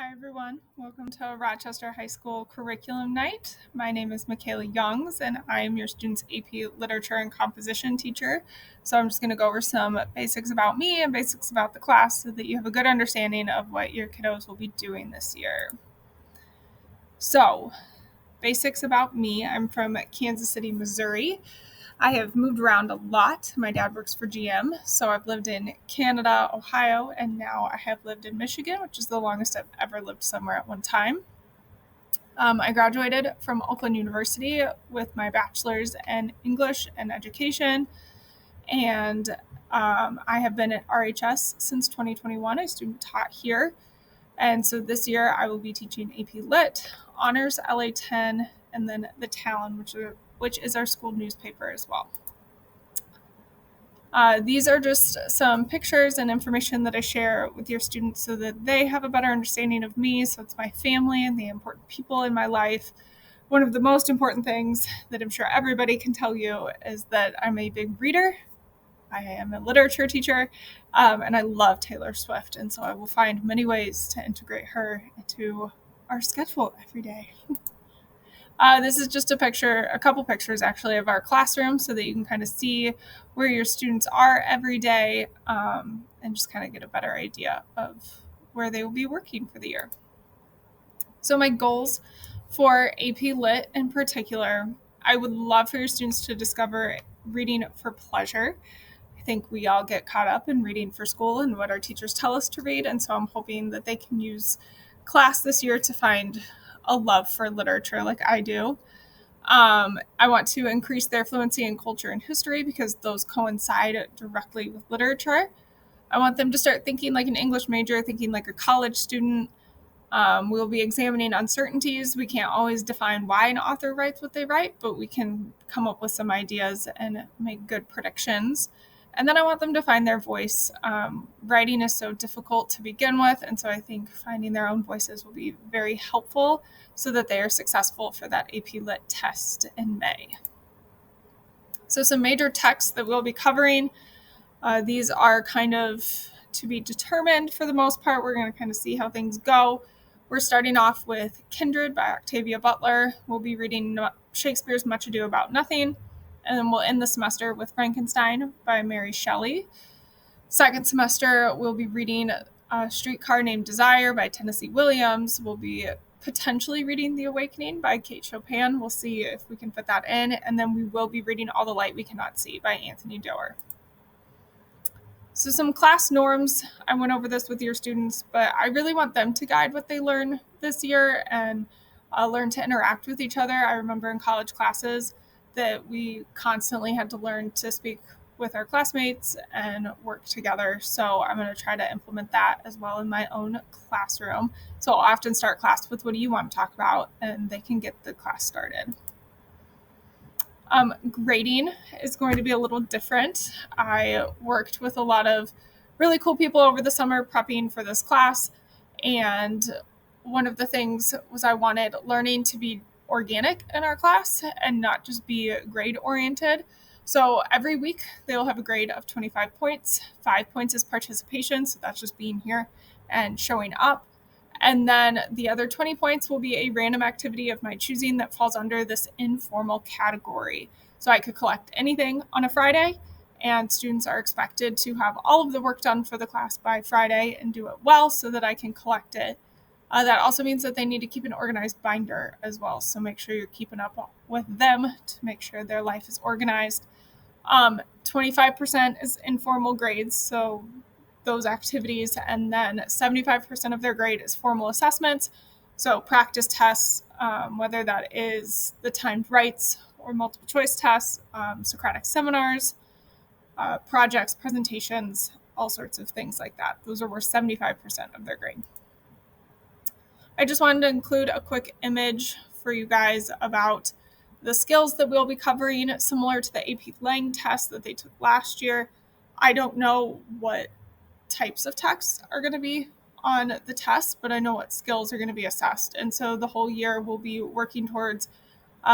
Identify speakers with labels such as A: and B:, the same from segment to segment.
A: Hi everyone, welcome to Rochester High School Curriculum Night. My name is Michaela Youngs and I am your student's AP Literature and Composition teacher. So I'm just going to go over some basics about me and basics about the class so that you have a good understanding of what your kiddos will be doing this year. So, basics about me. I'm from Kansas City, Missouri. I have moved around a lot. My dad works for GM, so I've lived in Canada, Ohio, and now I have lived in Michigan, which is the longest I've ever lived somewhere at one time. I graduated from Oakland University with my bachelor's in English and education, and I have been at RHS since 2021. I student taught here, and so this year I will be teaching AP Lit, Honors LA 10, and then the Talon, which is our school newspaper as well. These are just some pictures and information that I share with your students so that they have a better understanding of me. So it's my family and the important people in my life. One of the most important things that I'm sure everybody can tell you is that I'm a big reader. I am a literature teacher, and I love Taylor Swift. And so I will find many ways to integrate her into our schedule every day. This is just a couple pictures actually of our classroom so that you can kind of see where your students are every day and just kind of get a better idea of where they will be working for the year. So my goals for AP Lit in particular, I would love for your students to discover reading for pleasure. I think we all get caught up in reading for school and what our teachers tell us to read, and so I'm hoping that they can use class this year to find a love for literature like I do. I want to increase their fluency in culture and history because those coincide directly with literature. I want them to start thinking like an English major, thinking like a college student. We'll be examining uncertainties. We can't always define why an author writes what they write, but we can come up with some ideas and make good predictions. And then I want them to find their voice. Writing is so difficult to begin with, and so I think finding their own voices will be very helpful so that they are successful for that AP Lit test in May. So some major texts that we'll be covering. These are kind of to be determined for the most part. We're going to kind of see how things go. We're starting off with Kindred by Octavia Butler. We'll be reading Shakespeare's Much Ado About Nothing. And then we'll end the semester with Frankenstein by Mary Shelley. Second semester, we'll be reading A Streetcar Named Desire by Tennessee Williams. We'll be potentially reading The Awakening by Kate Chopin. We'll see if we can fit that in. And then we will be reading All the Light We Cannot See by Anthony Doerr. So some class norms, I went over this with your students, but I really want them to guide what they learn this year and learn to interact with each other. I remember in college classes that we constantly had to learn to speak with our classmates and work together. So I'm going to try to implement that as well in my own classroom. So I'll often start class with what do you want to talk about, and they can get the class started. Grading is going to be a little different. I worked with a lot of really cool people over the summer prepping for this class, and one of the things was I wanted learning to be organic in our class and not just be grade oriented. So every week they will have a grade of 25 points. 5 points is participation, so that's just being here and showing up. And then the other 20 points will be a random activity of my choosing that falls under this informal category. So I could collect anything on a Friday, and students are expected to have all of the work done for the class by Friday and do it well so that I can collect it. That also means that they need to keep an organized binder as well. So make sure you're keeping up with them to make sure their life is organized. 25% is informal grades, so those activities, and then 75% of their grade is formal assessments. So practice tests, whether that is the timed writes or multiple choice tests, Socratic seminars, projects, presentations, all sorts of things like that. Those are worth 75% of their grade. I just wanted to include a quick image for you guys about the skills that we'll be covering, similar to the AP Lang test that they took last year. I don't know what types of texts are going to be on the test, but I know what skills are going to be assessed. And so the whole year we'll be working towards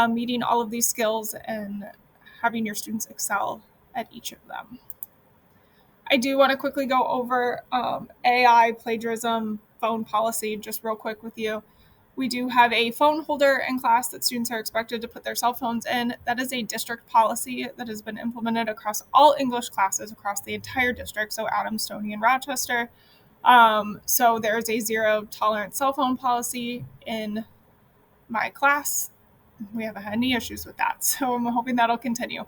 A: meeting all of these skills and having your students excel at each of them. I do want to quickly go over AI, plagiarism, phone policy just real quick with you. We do have a phone holder in class that students are expected to put their cell phones in. That is a district policy that has been implemented across all English classes across the entire district, so Adams, Stony, and Rochester. So there's a zero tolerance cell phone policy in my class. We haven't had any issues with that, so I'm hoping that'll continue.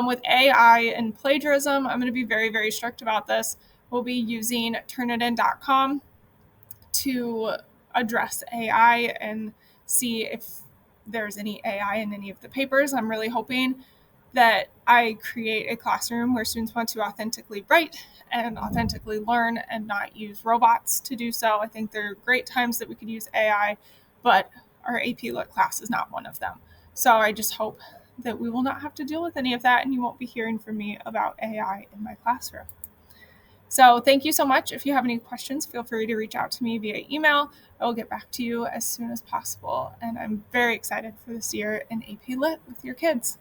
A: With AI and plagiarism, I'm going to be very, very strict about this. We'll be using turnitin.com to address AI and see if there's any AI in any of the papers. I'm really hoping that I create a classroom where students want to authentically write and authentically learn and not use robots to do so. I think there are great times that we could use AI, but our AP Lit class is not one of them. So I just hope that we will not have to deal with any of that and you won't be hearing from me about AI in my classroom. So thank you so much. If you have any questions, feel free to reach out to me via email. I will get back to you as soon as possible. And I'm very excited for this year in AP Lit with your kids.